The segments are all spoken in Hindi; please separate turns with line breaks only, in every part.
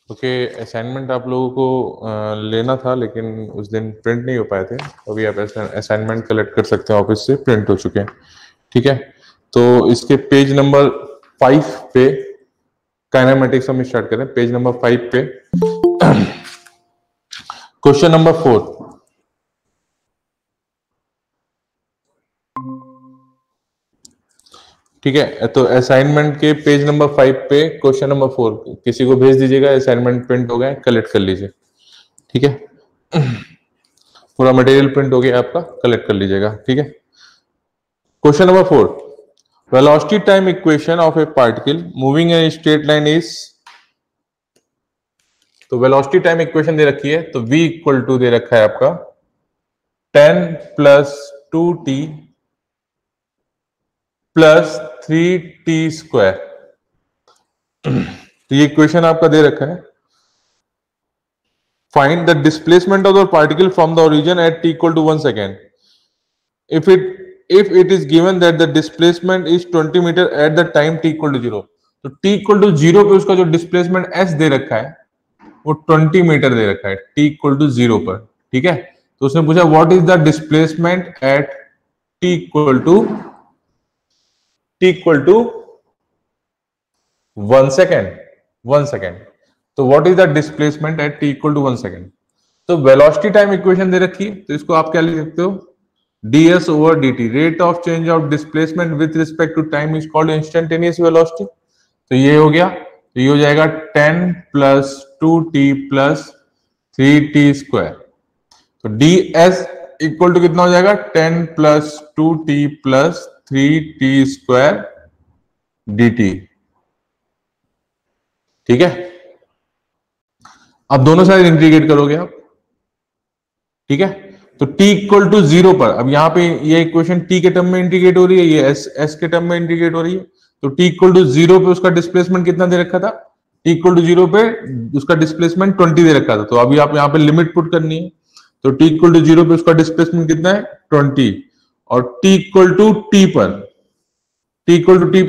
ओके, असाइनमेंट आप लोगों को लेना था लेकिन उस दिन प्रिंट नहीं हो पाए थे। अभी आप असाइनमेंट कलेक्ट कर सकते हैं, ऑफिस से प्रिंट हो चुके हैं। ठीक है, तो इसके पेज नंबर 5 पे काइनेमेटिक्स हम स्टार्ट करें। पेज नंबर 5 पे क्वेश्चन नंबर 4। ठीक है, तो असाइनमेंट के पेज नंबर 5 पे क्वेश्चन नंबर 4 किसी को भेज दीजिएगा। असाइनमेंट प्रिंट हो गए, कलेक्ट कर लीजिए। ठीक है, पूरा मटेरियल प्रिंट हो गया आपका, कलेक्ट कर लीजिएगा। ठीक है, question number 4, velocity time equation of a particle moving in straight line is. तो वेलोसिटी टाइम इक्वेशन दे रखी है, तो v इक्वल टू दे रखा है आपका 10 plus 2t plus 3t square. तो ये इक्वेशन आपका दे रखा है। Find the displacement of the particle from the origin at t equal to 1 second if it is given that the displacement is 20 metre at the time t equal to 0। तो t equal to 0 पे उसका जो डिस्प्लेसमेंट s दे रखा है वो 20 मीटर दे रखा है t equal to 0 पर। ठीक है, तो उसने पूछा what is the displacement at t equal to 1 second. तो what is the displacement at t equal to 1 second. तो वेलोसिटी टाइम इक्वेशन दे रखी है, तो इसको आप क्या लिख सकते हो, ds over dt, rate of change of displacement with respect to time is called instantaneous velocity। तो ये हो गया, तो ये हो जाएगा 10 plus 2t plus 3t square. तो ds इक्वल टू कितना हो जाएगा, 10 plus 2t plus 3t square dt। ठीक है, अब दोनों साइड इंटीग्रेट करोगे आप। ठीक है, तो t इक्वल टू 0 पर, अब यहाँ पे ये इक्वेशन t के टर्म में इंटीग्रेट हो रही है, ये s के टर्म में इंटीग्रेट हो रही है। तो t इक्वल टू 0 पे उसका डिस्प्लेसमेंट कितना दे रखा था, t इक्वल टू 0 पे उसका डिस्प्लेसमेंट 20 दे रखा था। तो अभी आप यहाँ पे लिमिट पुट करनी है, तो t इक्वल टू 0 पे उसका डिस्प्लेसमेंट कितना है 20, और t इक्वल टू t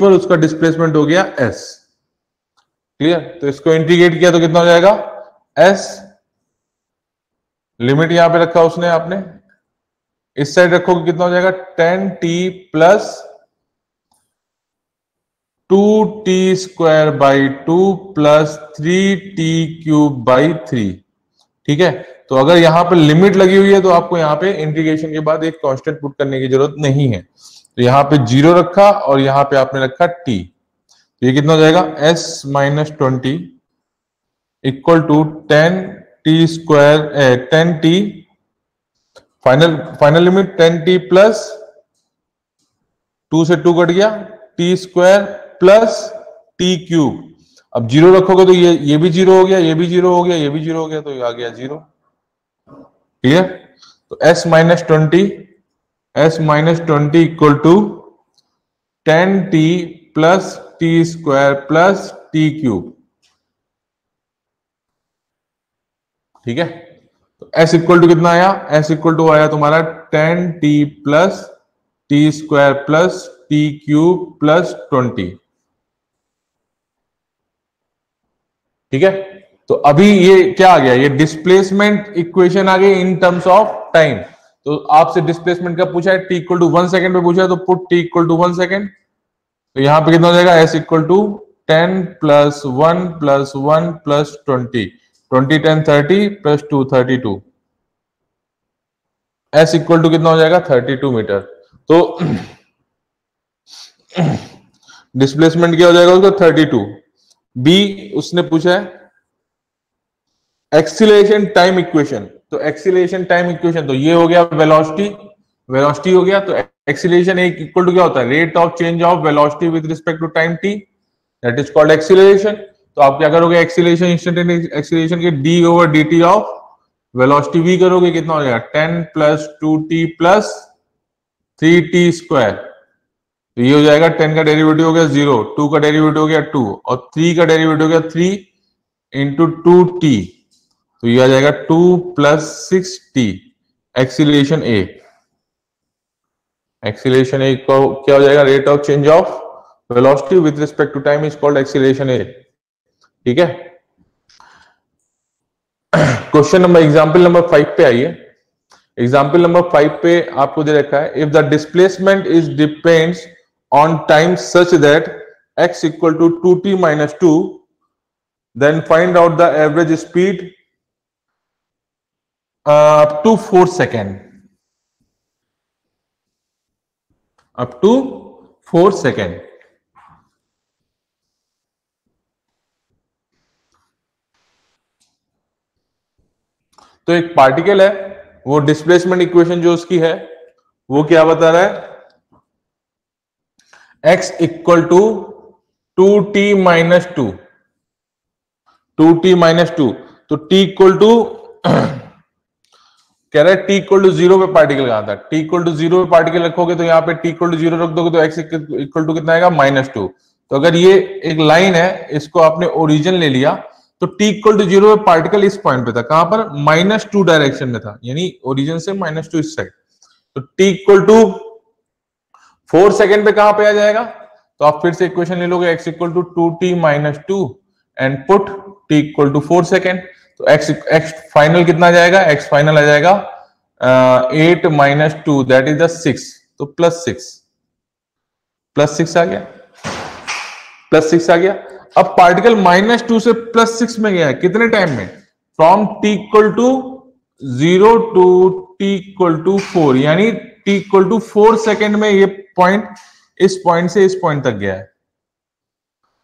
पर उसका डिस्प्लेसमेंट हो गया s। क्लियर, तो इसको इंटीग्रेट किया तो कितना हो जाएगा s, लिमिट यहां पे रखा उसने, आपने इस साइड रखोगे कितना हो जाएगा 10t plus 2t square by 2 plus 3t cube by 3। ठीक है, तो अगर यहां पे लिमिट लगी हुई है तो आपको यहां पे इंटीग्रेशन के बाद एक कांस्टेंट पुट करने की जरूरत नहीं है। तो यहां पे 0 रखा और यहां पे आपने रखा t, तो ये कितना हो जाएगा s minus 20 equal to 10t square 10t, final limit 10t plus 2 से 2 कट गया t square plus t cube. अब 0 रखोगे तो ये भी 0 हो गया, ये भी 0 हो गया, ये भी 0 हो गया, तो ये आ गया 0। क्लियर, तो s minus 20 equal to 10t plus t square plus t cube. ठीक है, तो s इक्वल टू कितना आया, s इक्वल टू आया तुम्हारा 10t plus T square plus T cube plus 20। ठीक है, तो अभी ये क्या आ गया, ये डिस्प्लेसमेंट इक्वेशन आ गई इन टर्म्स ऑफ टाइम। तो आपसे डिस्प्लेसमेंट का पूछा है, t इक्वल टू 1 सेकेंड पे पूछा है, तो put t equal to 1 second. तो यहां पे कितना हो जाएगा, s equal to 10 plus 1 plus 1 plus 20, 20 10 30 plus 2 32, s equal to कितना हो जाएगा 32 मीटर। तो डिस्प्लेसमेंट क्या हो जाएगा उसका 32। बी उसने पूछा है एक्सीलरेशन टाइम इक्वेशन, तो एक्सीलरेशन टाइम इक्वेशन, तो ये हो गया वेलोसिटी हो गया, तो एक्सीलरेशन इक्वल टू क्या होता है, rate of change of velocity with respect to time t, that is called acceleration. तो आप क्या करोगे, एक्सीलरेशन इंस्टेंटेनियस एक्सीलरेशन के d over D t of velocity v करोगे, कितना हो जाएगा 10 plus 2t plus 3t square. तो ये हो जाएगा 10 का डेरिवेटिव हो गया 0, 2 का डेरिवेटिव हो गया 2 और 3 का डेरिवेटिव हो गया 3 इंटू 2t, तो ये आ जाएगा 2 प्लस 6t। एक्सीलरेशन ए को क्या हो जाएगा, rate of change of velocity with respect to time is called acceleration a. ठीक है, क्वेश्चन नंबर एग्जाम्पल नंबर 5 पे आइए। एग्जाम्पल नंबर 5 पे आपको दे रखा है, if the displacement is depends on time such that x equal to 2t minus 2, then find out the average speed up to 4 second, up to 4 second. तो एक पार्टिकल है, वो डिस्प्लेसमेंट इक्वेशन जो उसकी है वो क्या बता रहा है, x equal to 2t minus 2, 2t minus 2। तो t इक्वल टू कह रहा है t इक्वल टू 0 पे पार्टिकल कहां था, t इक्वल टू 0 पे पार्टिकल रखोगे तो यहाँ पे t इक्वल टू 0 रख दोगे तो x इक्वल टू कितना आएगा, माइनस 2। तो अगर ये एक लाइन है, इसको आपने ओरिजिन ले लिया, तो t इक्वल टू 0 पे पार्टिकल इस पॉइंट पे था, कहां पर, माइनस 2 डायरेक्शन में था, यानी ओरिजिन से माइनस 2 इस साइड। तो t इक्वल टू 4 सेकेंड पे कहां पे आ जाएगा, तो आप फिर से इक्वेशन ले लोगे, x equal to 2t minus 2 and put t equal to 4 second. तो x फाइनल कितना आ जाएगा, x फाइनल आ जाएगा 8 माइनस 2 दैट इज द 6, तो प्लस 6 आ गया, प्लस 6 आ गया। अब पार्टिकल माइनस 2 से प्लस 6 में गया है, कितने टाइम में, from t equal to 0 to t equal to 4, यानी t इक्वल टू 4 सेकेंड में ये पॉइंट इस पॉइंट से इस पॉइंट तक गया है।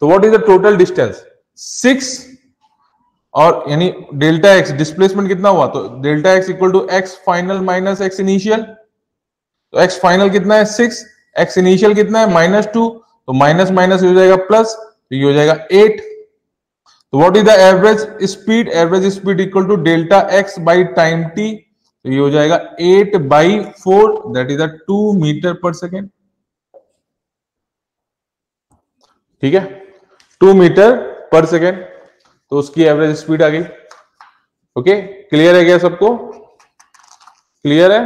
तो what is the total distance, 6, और यानी डेल्टा एक्स डिस्प्लेसमेंट कितना हुआ, तो delta x equal to x final minus x initial. तो एक्स फाइनल कितना है 6, एक्स इनिशियल कितना है माइनस 2, तो माइनस माइनस हो जाएगा प्लस, तो ये हो जाएगा 8। तो what is the average speed, average speed equal to delta x by time t, तो ये हो जाएगा 8/4 that is 2 metre per second. ठीक है, 2 मीटर पर सेकेंड, तो उसकी एवरेज स्पीड आ गई। ओके, क्लियर है क्या सबको, क्लियर है,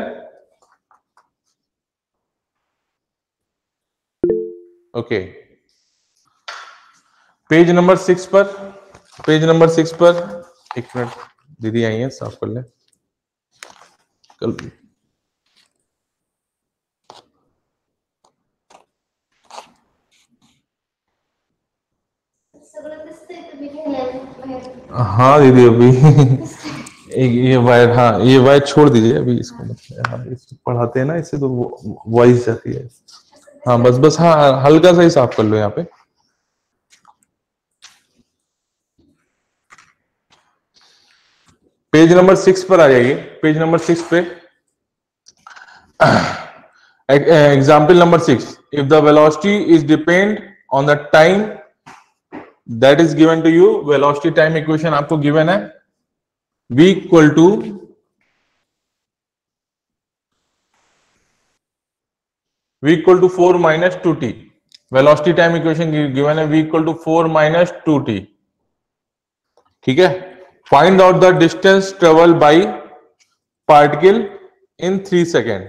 ओके। पेज नंबर 6 पर, पेज नंबर 6 पर, एक मिनट दीदी आई है, साफ कर ले कल। हाँ दीदी अभी एक ये वायर, हाँ ये वायर छोड़ दीजिए अभी इसको, हाँ, इसको पढ़ाते हैं ना, इससे तो वॉइस जाती है। हाँ बस हाँ हल्का सा ही साफ कर लो यहाँ पे। पेज नंबर 6 पर आ जाइए, पेज नंबर 6 पे example number 6, if the velocity is depend on the time that is given to you, velocity time equation आपको गिवन है, v equal to v equal to 4 minus 2t, velocity time equation given है v equal to 4 minus 2t। ठीक है, find out the distance travel by particle in 3 second,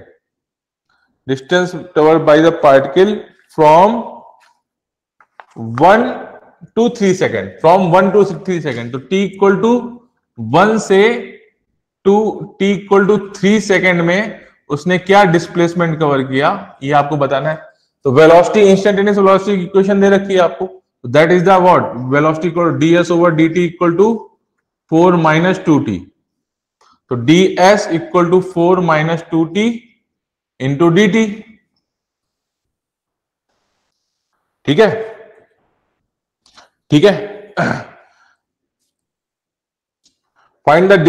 distance travel by the particle from 1 to 3 second, from 1 to 3 second. तो t इक्वल टू 1 से t इक्वल टू 3 सेकेंड में उसने क्या डिस्प्लेसमेंट कवर किया, ये आपको बताना है। तो वेलोसिटी, इंस्टेंटेनियस वेलोसिटी इक्वेशन दे रखी है आपको, that is the what, velocity equal ds over dt equal to 4 minus 2t। तो ds equal to 4 minus 2t into dt। ठीक है, ठीक है, फाइंड द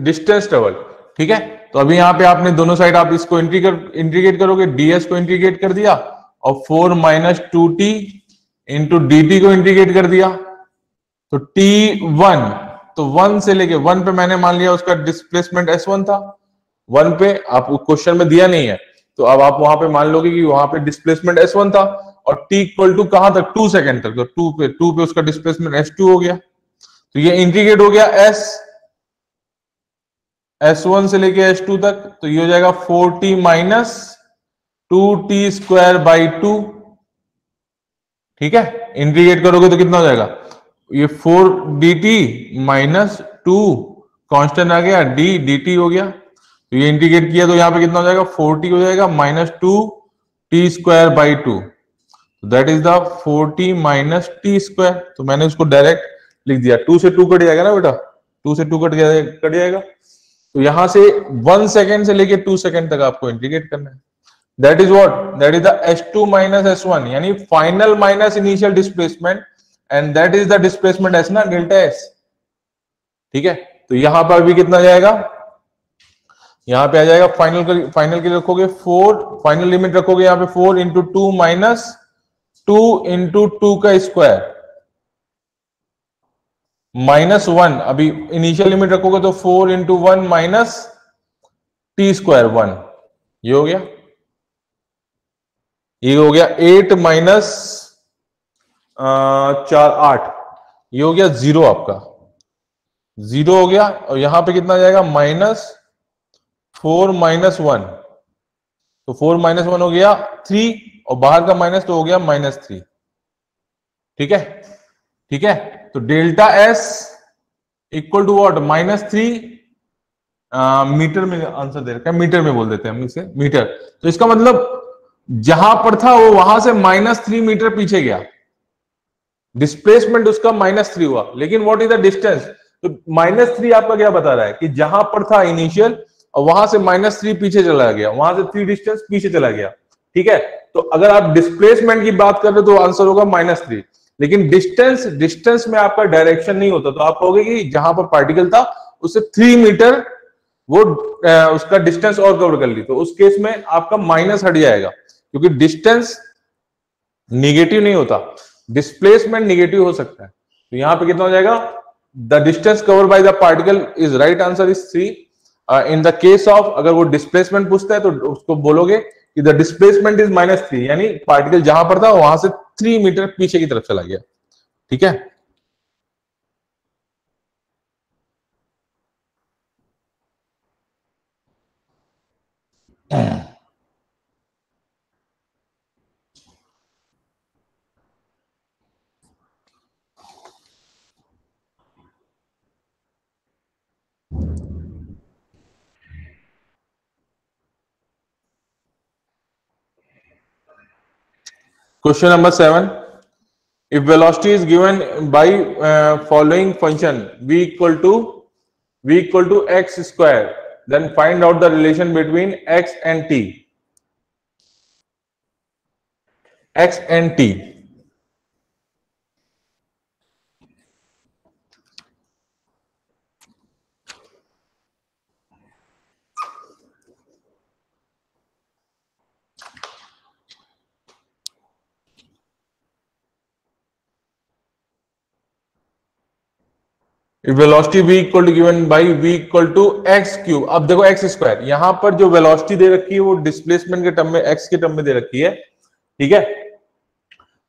डिस्टेंस ट्रेवल। ठीक है, तो अभी यहां पे आपने दोनों साइड आप इसको इंटीग्रेट करोगे, ds को इंटीग्रेट कर दिया और 4 माइनस 2t इंटू dt को इंटीग्रेट कर दिया। तो t1, तो 1 से लेके 1 पे मैंने मान लिया उसका डिस्प्लेसमेंट s1 था, 1 पे आप क्वेश्चन में दिया नहीं है, तो अब आप वहां पे मान लोगे कि वहां पे डिस्प्लेसमेंट s1 था, और t इक्वल टू कहां तक, 2 सेकेंड तक, तो 2 पे उसका डिस्प्लेसमेंट s2 हो गया। तो ये इंटीग्रेट हो गया s1 से लेके s2 तक, तो ये हो जाएगा 4t minus 2t square by 2। ठीक है, इंटीग्रेट करोगे तो कितना हो जाएगा, ये 4dt माइनस 2 कांस्टेंट आ गया, डी dt हो गया, तो ये इंटीग्रेट किया तो यहाँ पे कितना हो जाएगा, 40 हो जाएगा minus 2 T square by 2, that is the 40 minus T square. तो मैंने उसको डायरेक्ट लिख दिया, 2 से 2 कट जाएगा ना बेटा, 2 से 2 कट जाएगा, तो यहां से 1 सेकेंड से लेके 2 सेकेंड तक आपको इंटीग्रेट करना है। That is what, that is the S2 minus S1, यानी final minus initial displacement, and that is the displacement S ना, डेल्टा S। ठीक है, तो यहां पर भी कितना जाएगा, यहां पे आ जाएगा फाइनल के लिए रखोगे 4, फाइनल लिमिट रखोगे यहां पे 4 इंटू 2 माइनस 2 इंटू 2 का स्क्वायर माइनस 1, अभी इनिशियल लिमिट रखोगे तो 4 इंटू 1 माइनस टी स्क्वायर 1, ये हो गया, ये हो गया 8 माइनस 4 8, ये हो गया 0, आपका 0 हो गया, और यहां पे कितना जाएगा माइनस 4 माइनस 1, तो 4 माइनस 1 हो गया 3, और बाहर का माइनस तो हो गया माइनस 3। ठीक है, ठीक है, तो delta S equal to what, minus 3, metre में आंसर दे रखा है, मीटर में बोल देते हैं हम इसे, मीटर। तो इसका मतलब जहां पर था वो वहां से -3 मीटर पीछे गया, डिस्प्लेसमेंट उसका -3 हुआ, लेकिन व्हाट इज द डिस्टेंस, तो -3 आपका क्या बता रहा है कि जहां पर था इनिशियल और वहां से -3 पीछे चला गया, वहां से 3 डिस्टेंस पीछे चला गया। ठीक है, तो अगर आप डिस्प्लेसमेंट की बात कर रहे हो तो आंसर होगा -3, लेकिन डिस्टेंस में आपका डायरेक्शन नहीं होता, तो आप कहोगे कि जहां पर पार्टिकल था उससे 3 मीटर वो उसका डिस्टेंस और कवर कर ली, तो उस केस में आपका माइनस हट जाएगा, क्योंकि डिस्टेंस निगेटिव नहीं होता, डिस्प्लेसमेंट निगेटिव हो सकता है। तो यहां पे कितना हो जाएगा, the distance cover by the particle is right answer is 3। In the case of अगर वो डिस्प्लेसमेंट पूछता है तो उसको बोलोगे कि द डिस्प्लेसमेंट इज -3, यानी पार्टिकल जहां पर था वहां से 3 मीटर पीछे की तरफ चला गया। ठीक है, question number 7, if velocity is given by following function v equal to x square, then find out the relation between x and t, x and t। Velocity v equal to given by v equal to x cube. अब देखो एक्स स्क्वायर, यहां पर जो वेलोसिटी दे रखी है वो डिस्प्लेसमेंट के टर्म में x के टर्म में दे रखी है। ठीक है,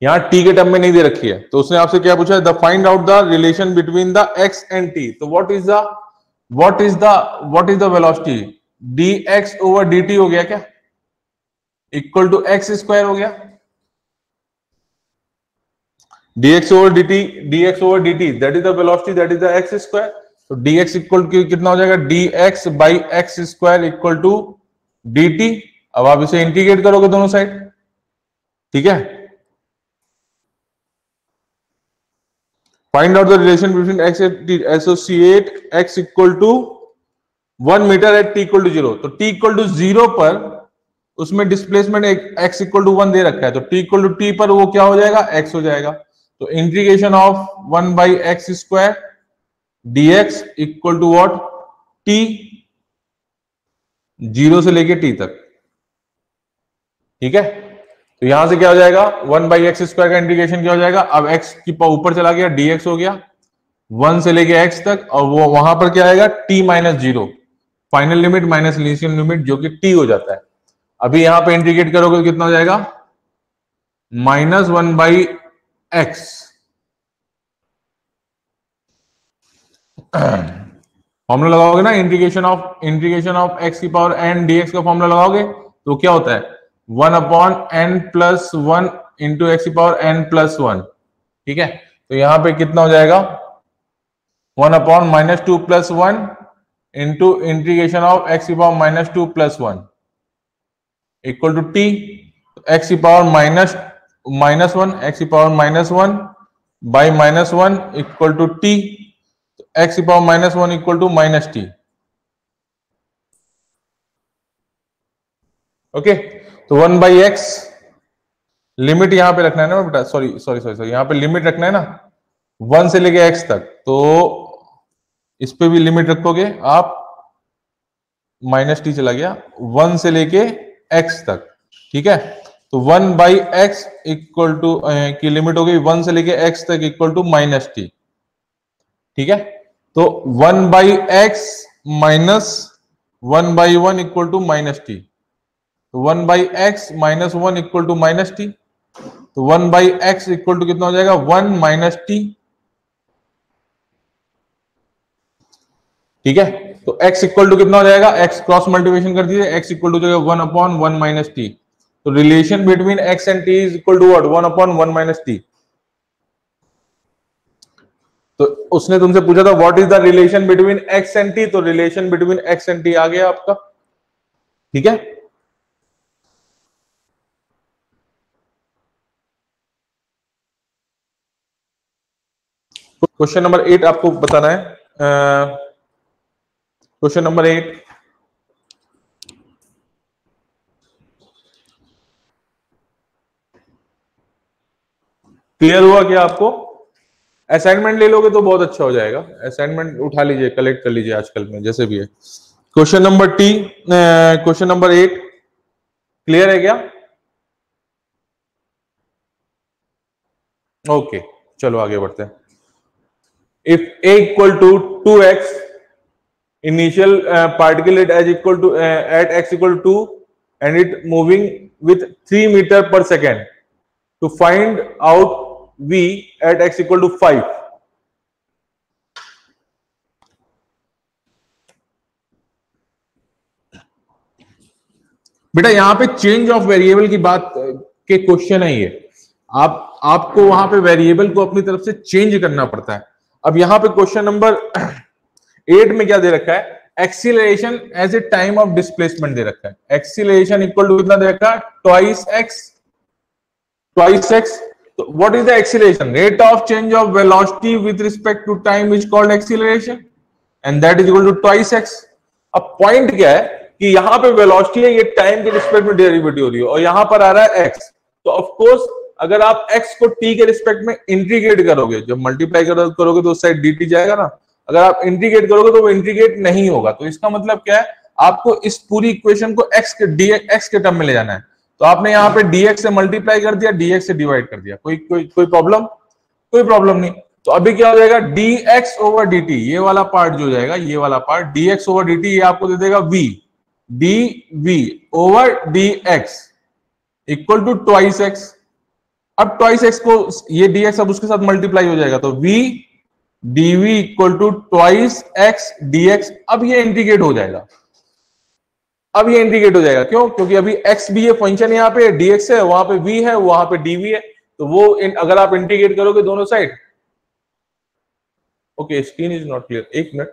यहां t के टर्म में नहीं दे रखी है, तो उसने आपसे क्या पूछा है, the find out the relation between the x and t। तो what is the velocity, dx over dt हो गया क्या, इक्वल टू एक्स स्क्वायर हो गया, dx over dt that is the velocity, that is the x square। तो dx इक्वल कितना हो जाएगा, dx by x square equal to dt। अब आप इसे इंटीग्रेट करोगे दोनों साइड। ठीक है, find out the relation between x and t, associate x equal to 1 metre at t equal to 0। तो t इक्वल टू 0 पर उसमें डिस्प्लेसमेंट x इक्वल टू 1 दे रखा है, तो t इक्वल टू t पर वो क्या हो जाएगा, x हो जाएगा। तो integration of 1 by x square dx equal to what, t, 0 से लेके t तक। ठीक है, तो यहां से क्या हो जाएगा, 1 बाई एक्स स्क्वायर का इंटीग्रेशन क्या हो जाएगा, अब x की ऊपर चला गया, dx हो गया 1 से लेके x तक, और वो वहां पर क्या आएगा, t minus 0, final limit minus initial limit जो कि t हो जाता है। अभी यहां पे इंटीग्रेट करोगे तो कितना हो जाएगा, -1 बाई एक्स, फॉर्मूला लगाओगे ना, इंटीग्रेशन ऑफ x की पावर n dx का फॉर्मूला लगाओगे तो क्या होता है, 1 upon n plus 1 into x की पावर n प्लस 1। ठीक है, तो यहां पे कितना हो जाएगा, 1 upon -2 plus 1 into integration of x की power minus two plus one equal to t, x की पावर माइनस वन, एक्स की power minus one by minus one equal to t, x की power minus one equal to minus t. Okay, तो वन बाई एक्स, लिमिट यहां पे रखना है ना बेटा, सॉरी सॉरी सॉरी सॉरी, यहां पे लिमिट रखना है ना वन से लेके एक्स तक, तो इस पे भी लिमिट रखोगे आप, माइनस टी चला गया, वन से लेके एक्स तक, ठीक है। तो one by x equal to की लिमिट हो गई वन से लेके एक्स तक इक्वल टू माइनस टी, ठीक है। तो one by x minus one by one equal to minus t, तो one by x minus one equal to minus t, तो one by x equal to कितना हो जाएगा, वन माइनस टी, ठीक है। तो x इक्वल टू कितना हो जाएगा, x क्रॉस मल्टीप्लिकेशन कर दीजिए, x इक्वल टू हो जाएगा one upon one minus t. तो relation between x and t is equal to what, one upon one minus t. तो उसने तुमसे पूछा था what is the relation between x and t, तो relation between x and t आ गया आपका, ठीक है। क्वेश्चन नंबर 8 आपको बताना है। क्वेश्चन नंबर 8, क्लियर हुआ क्या आपको? असाइनमेंट ले लोगे तो बहुत अच्छा हो जाएगा, असाइनमेंट उठा लीजिए, कलेक्ट कर लीजिए आजकल में जैसे भी है। Question number question number 8 clear है क्या? ओके, चलो आगे बढ़ते हैं। If a equal to 2x, initial particle as equal to at x equal to 2 and it moving with 3 meter per second, to find out v at x equal to 5. बेटा यहां पे चेंज ऑफ वेरिएबल की बात के क्वेश्चन है ये, आपको वहां पे वेरिएबल को अपनी तरफ से चेंज करना पड़ता है। अब यहां पे क्वेश्चन नंबर 8 में क्या दे रखा है, acceleration as a time of displacement दे रखा है। एक्सीलरेशन इक्वल टू कितना दे रखा है, ट्वाइस एक्स। तो what is the acceleration, rate of change of velocity with respect to time is called acceleration and that is equal to twice x. अब पॉइंट क्या है कि यहां पे वेलोसिटी है, ये टाइम के रिस्पेक्ट में डेरिवेटिव हो रही है, और यहां पर आ रहा है एक्स। तो ऑफ कोर्स अगर आप x को t के रिस्पेक्ट में इंटीग्रेट करोगे, जब मल्टीप्लाई करोगे तो उस साइड dt जाएगा ना, अगर आप इंटीग्रेट करोगे तो वो इंटीग्रेट नहीं होगा। तो इसका मतलब क्या है, आपको इस पूरी इक्वेशन को x के टर्म में ले जाना है। तो आपने यहाँ पे dx से मल्टीप्लाई कर दिया, dx से डिवाइड कर दिया, कोई प्रॉब्लम? कोई प्रॉब्लम नहीं। तो अभी क्या हो जाएगा, dx ओवर dt, ये वाला पार्ट जो जाएगा, ये वाला पार्ट dx ओवर dt, ये आपको दे देगा v, dv over dx equal to twice x। अब ट्वाइस x को ये dx अब उसके साथ मल्टीप्लाई हो जाएगा, तो v dv equal to twice x dx। अब ये इंटीग्रेट हो जाएगा, क्यों? क्योंकि अभी x भी ये फंक्शन यहाँ पे dx है, वहां पे v है, वहां पे dv है, तो वो अगर आप इंटीग्रेट करोगे दोनों side. Okay, screen is not clear, एक minute.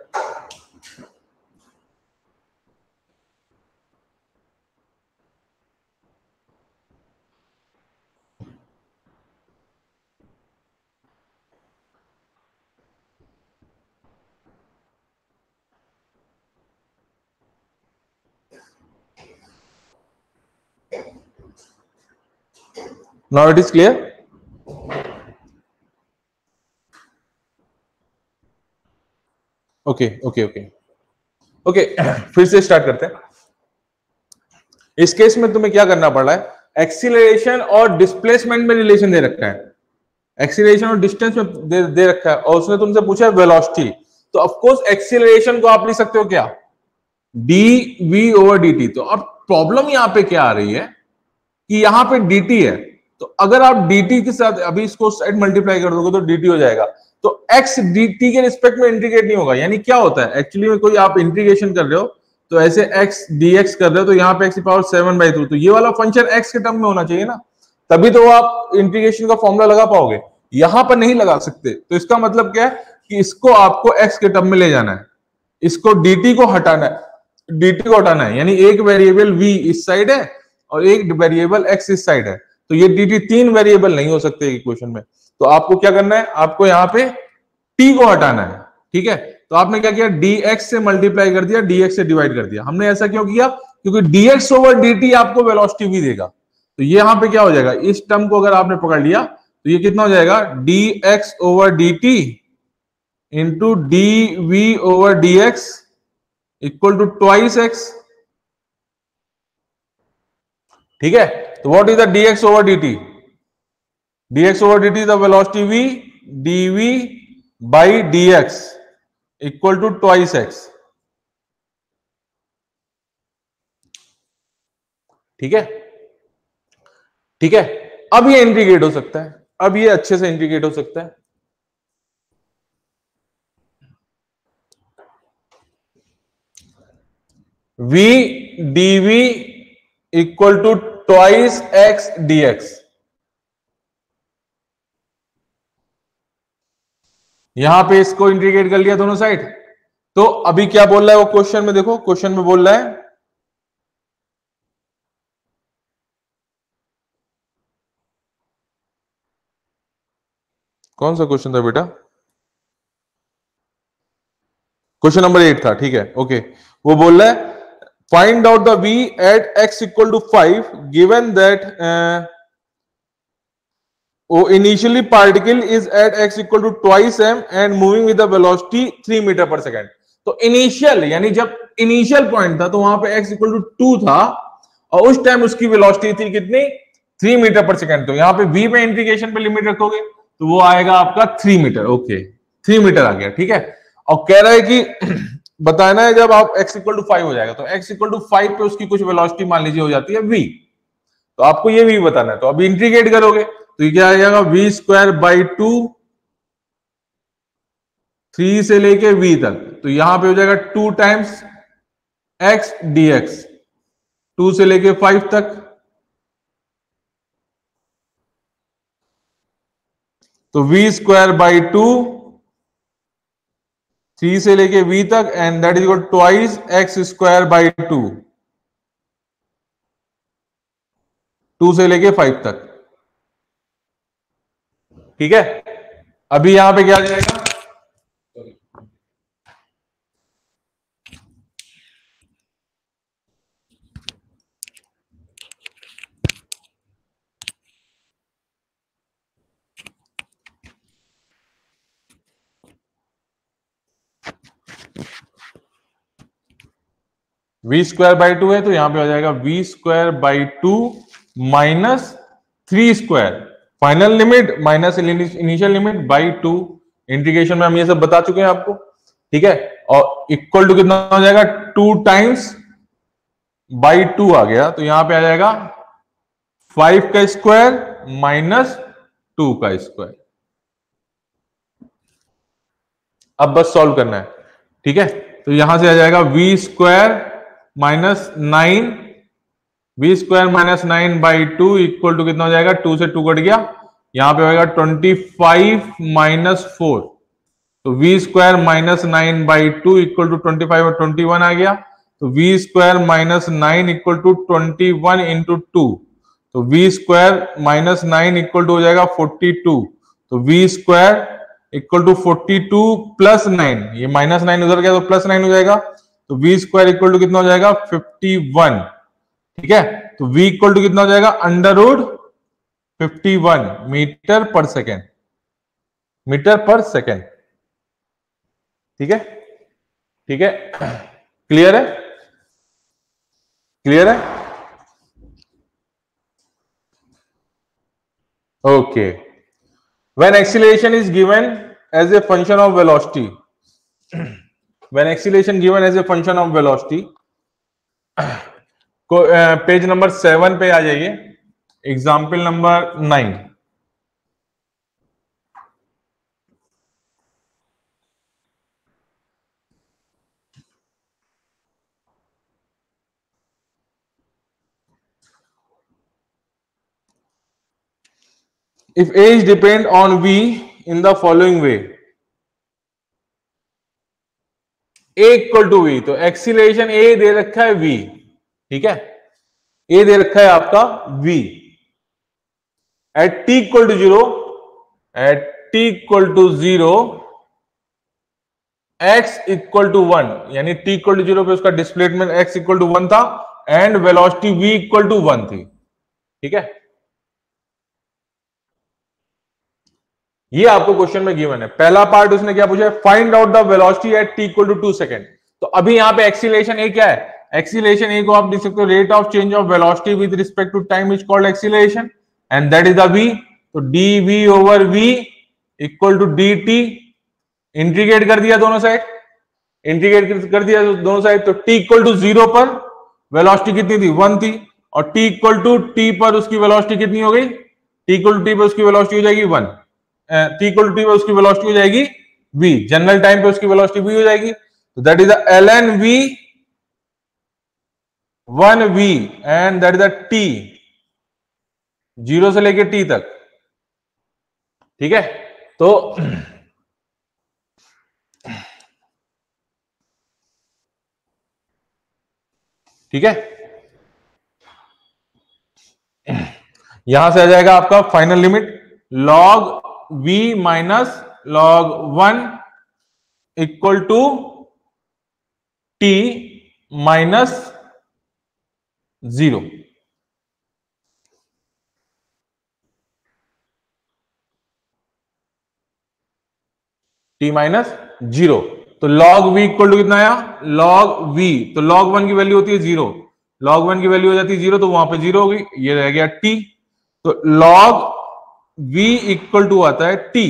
Now it is clear? Okay, फिर से स्टार्ट करते हैं। इस केस में तुम्हें क्या करना पड़ रहा है, एक्सीलरेशन और डिस्प्लेसमेंट में रिलेशन दे रखा है, एक्सीलरेशन और डिस्टेंस में दे रखा है, और उसने तुमसे पूछा है वेलोसिटी। तो ऑफ कोर्स एक्सीलरेशन को आप लिख सकते हो क्या, dv ओवर dt। तो अब प्रॉब्लम यहां पे क्या आ रही है कि यहां पे dt है, तो अगर आप dt के साथ अभी इसको साइड मल्टीप्लाई कर दोगे तो dt हो जाएगा। तो x dt के रिस्पेक्ट में इंटीग्रेट नहीं होगा। यानी क्या होता है, एक्चुअली में कोई आप इंटीग्रेशन कर रहे हो तो ऐसे x dx कर रहे हो, तो यहाँ पे x की पावर 7/3, तो ये वाला फंक्शन x के टर्म में होना चाहिए ना, तभी तो आप इंटीग्रेशन का फॉर्मूला लगा पाओगे। यहां पर नहीं लगा सकते, तो इसका मतलब क्या है कि इसको आपको x के टर्म में ले जाना है। इसको dt को हटाना है, dt को हटाना है, यानी एक वेरिएबल v इस साइड है और एक वेरिएबल x इस साइड है, तो ये dt तीन वेरिएबल नहीं हो सकते इक्वेशन में। तो आपको क्या करना है, आपको यहाँ पे t को हटाना है, ठीक है। तो आपने क्या किया, dx से मल्टीप्लाई कर दिया, dx से डिवाइड कर दिया। हमने ऐसा क्यों किया, क्योंकि dx ओवर dt आपको वेलोसिटी v देगा। तो ये यहां पे क्या हो जाएगा, इस टर्म को अगर आपने पकड़ लिया तो ये कितना हो जाएगा, dx over dt into dv over dx equal to twice x, ठीक है। तो what is the dx over dt, dx over dt the velocity v, dv by dx equal to twice x, ठीक है, ठीक है। अब ये इंटीग्रेट हो सकता है, अब ये अच्छे से इंटीग्रेट हो सकता है। v dv equal to twice x dx, यहां पे इसको इंटीग्रेट कर लिया दोनों साइड। तो अभी क्या बोल रहा है वो क्वेश्चन में, देखो क्वेश्चन में बोल रहा है कौन सा क्वेश्चन था बेटा, क्वेश्चन नंबर 8 था, ठीक है, ओके। वो बोल रहा है find out the v at x equal to 5 given that initially particle is at x equal to twice m and moving with the velocity 3 metre per second. तो इनिशियल यानी जब इनिशियल पॉइंट था तो वहां पे x इक्वल टू 2 था और उस टाइम उसकी वेलोसिटी थी कितनी, 3 मीटर पर सेकेंड। तो यहाँ पे v में इंटीग्रेशन पे लिमिट रखोगे तो वो आएगा आपका 3 मीटर, ओके 3 मीटर आ गया, ठीक है। और कह रहा है कि बताना है जब आप x इक्वल टू 5 हो जाएगा, तो x इक्वल टू 5 पे उसकी कुछ वेलोसिटी मान लीजिए हो जाती है v, तो आपको ये v बताना है। तो अभी इंटीग्रेट करोगे तो ये क्या आ जाएगा, वी स्क्वायर बाई 2 3 से लेके v तक, तो यहां पे हो जाएगा 2 टाइम्स x dx 2 से लेके 5 तक, तो v स्क्वायर बाई 2 3 से लेके v तक and that is equal twice x square by 2 2 से लेके 5 तक, ठीक है। अभी यहां पे क्या आ जाएगा, वी स्क्वायर बाई 2 है तो यहां पे आ जाएगा v square by 2 minus 3 square, final limit minus initial limit by 2। Integration में हम ये सब बता चुके हैं आपको, ठीक है। और इक्वल टू कितना हो जाएगा, 2 टाइम्स बाई 2 आ गया, तो यहां पे आ जाएगा 5 का स्क्वायर माइनस 2 का स्क्वायर। अब बस सॉल्व करना है, ठीक है। तो यहां से आ जाएगा v square minus 9, v square minus 9 by 2 equal to कितना हो जाएगा, 2 से 2 कट गया, यहां पे होगा 25 माइनस 4, तो v square minus 9 by 2 equal to 25 और 21 आ गया, तो v square minus 9 equal to 21 into 2, तो v square minus 9 equal to हो जाएगा 42, तो v square equal to 42 plus 9, ये माइनस 9 उधर गया तो प्लस 9 हो जाएगा, तो वी स्क्वायर इक्वल टू कितना हो जाएगा 51, ठीक है। तो v इक्वल टू कितना हो जाएगा, under root 51 metre per second, metre per second, ठीक है, ठीक है। क्लियर है, क्लियर है, okay. When acceleration is given as a function of velocity, when acceleration given as a function of velocity, page number 7 पे आ जाइए, example number 9। If age depend on v in the following way, a equal to v, तो एक्सीलरेशन ए दे रखा है वी, ठीक है, ए दे रखा है आपका v at t equal to zero, at t equal to zero x equal to one, यानी टी इक्वल टू जीरो पे उसका displacement x equal to one था and velocity v equal to one थी, ठीक है। ये आपको क्वेश्चन में गिवन है। पहला पार्ट उसने क्या पूछा है, find out the velocity at t equal to 2 second. तो अभी यहां पे एक्सीलरेशन ए क्या है, एक्सीलरेशन ए को आप देख सकते हो rate of change of velocity with respect to time is called acceleration and that is the v. तो d we over v equal to d t, integrate कर दिया दोनों साइड, इंटीग्रेट कर दिया दोनों साइड, तो टी इक्वल टू जीरो पर वेलोसिटी कितनी थी, वन थी, और टी इक्वल टू टी पर उसकी वेलोसिटी कितनी हो गई, टी इक्वल टू टी पर उसकी वेलोसिटी हो जाएगी one, t equal to t पे उसकी वेलोसिटी हो जाएगी v, जनरल टाइम पे उसकी वेलोसिटी v हो जाएगी। तो that is the ln v 1v and that is the t, zero से लेके t तक, ठीक है। तो ठीक है, यहां से आ जाएगा आपका final limit log v minus log 1 equal to t minus zero, t minus zero. तो log v इक्वल टू कितना आया, log v, तो log 1 की वैल्यू होती है जीरो, log 1 की वैल्यू हो जाती है जीरो, तो वहां पे जीरो होगी, ये रह गया t। तो log v इक्वल टू आता है t।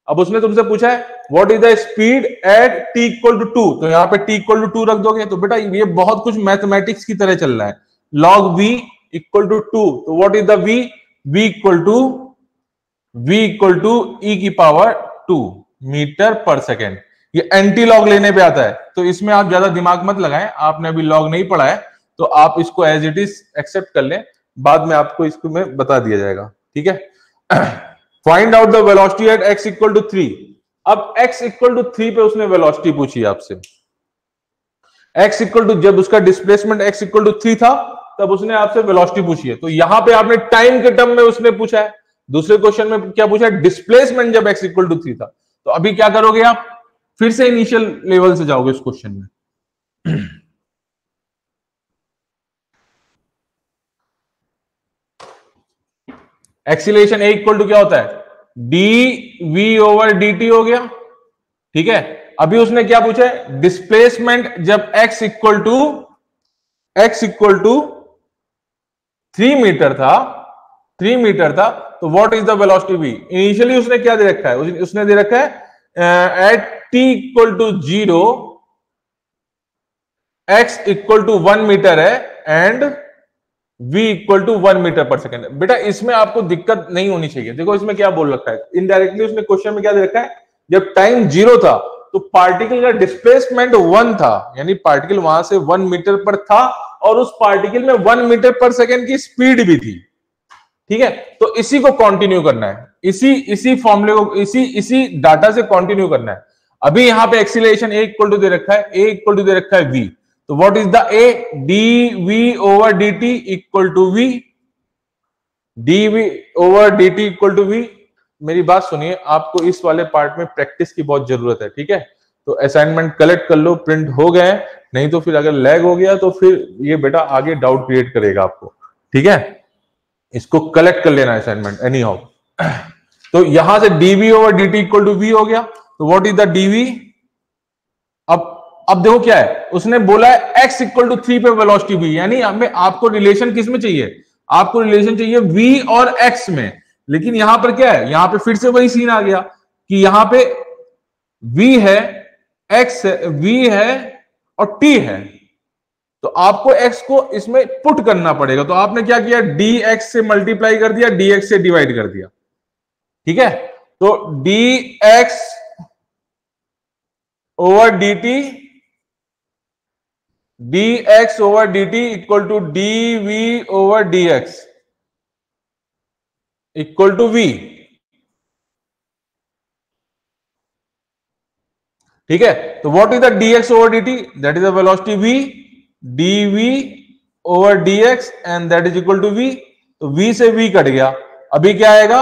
अब उसने तुमसे पूछा है what is the speed at t equal to 2, तो यहां पे t इक्वल टू 2 रख दोगे। तो बेटा ये बहुत कुछ मैथमेटिक्स की तरह चल रहा है, log v इक्वल टू 2, तो what is the v, v equal to e की पावर 2 मीटर पर सेकेंड। ये एंटी लॉग लेने पे आता है, तो इसमें आप ज्यादा दिमाग मत लगाएं, आपने अभी लॉग नहीं पढ़ा है, तो आप इसको एज इट इज एक्सेप्ट कर लें, बाद में आपको इसको में बता दिया जाएगा, ठीक है। Find out the velocity at x equal to 3। अब x इक्वल टू 3 पे उसने वेलोसिटी पूछी आपसे, x इक्वल टू, जब उसका डिस्प्लेसमेंट x इक्वल टू 3 था तब उसने आपसे वेलोसिटी पूछी है। तो यहां पे आपने टाइम के टर्म में उसने पूछा है, दूसरे क्वेश्चन में क्या पूछा है, डिस्प्लेसमेंट जब x इक्वल टू 3 था। तो अभी क्या करोगे आप, फिर से इनिशियल लेवल से जाओगे इस क्वेश्चन में। एक्सीलरेशन a इक्वल टू क्या होता है, D we over D T हो गया, ठीक है। अभी उसने क्या पूछा है, डिस्प्लेसमेंट जब x इक्वल टू 3 मीटर था, 3 मीटर था, तो what is the velocity v। Initially उसने क्या दे रखा है, उसने दे रखा है at t equal to zero x equal to 1 metre है and v equal to 1 metre per second. बेटा इसमें आपको दिक्कत नहीं होनी चाहिए, देखो इसमें क्या बोल रखा है, इनडायरेक्टली उसने क्वेश्चन में क्या दे रखा है, जब टाइम जीरो था तो पार्टिकल का डिस्प्लेसमेंट 1 था, यानी पार्टिकल वहां से 1 मीटर पर था और उस पार्टिकल में 1 मीटर पर सेकेंड की स्पीड भी थी, ठीक है। तो इसी को कंटिन्यू करना है, इसी फॉर्मूले को, इसी डाटा से कंटिन्यू करना है। अभी यहां पे एक्सीलरेशन a इक्वल टू दे रखा है, a इक्वल टू दे रखा है v, तो what is the a, dv over dt equal to v, dv over dt equal to v। मेरी बात सुनिए, आपको इस वाले पार्ट में प्रैक्टिस की बहुत जरूरत है, ठीक है। तो असाइनमेंट कलेक्ट कर लो, प्रिंट हो गए, नहीं तो फिर अगर लैग हो गया तो फिर ये बेटा आगे डाउट क्रिएट करेगा आपको, ठीक है। इसको कलेक्ट कर लेना असाइनमेंट एनी हाउ। तो यहां से dv over dt equal to v हो गया, तो व्हाट इज द dv। अब देखो क्या है, उसने बोला है x इक्वल टू 3 पे वेलोसिटी v, यानी हमें आपको रिलेशन किस में चाहिए, आपको रिलेशन चाहिए v और x में। लेकिन यहां पर क्या है, यहां पे फिर से वही सीन आ गया कि यहां पे v है, x है, v है और t है, तो आपको x को इसमें पुट करना पड़ेगा। तो आपने क्या किया, dx से मल्टीप्लाई कर दिया, dx से डिवाइड कर दिया, ठीक है। तो dx over dt, dx over dt equal to dv over dx equal to v, ठीक है, तो what is the dx over dt, that is the velocity v, dv over dx and that is equal to v। तो v से v कट गया, अभी क्या आएगा,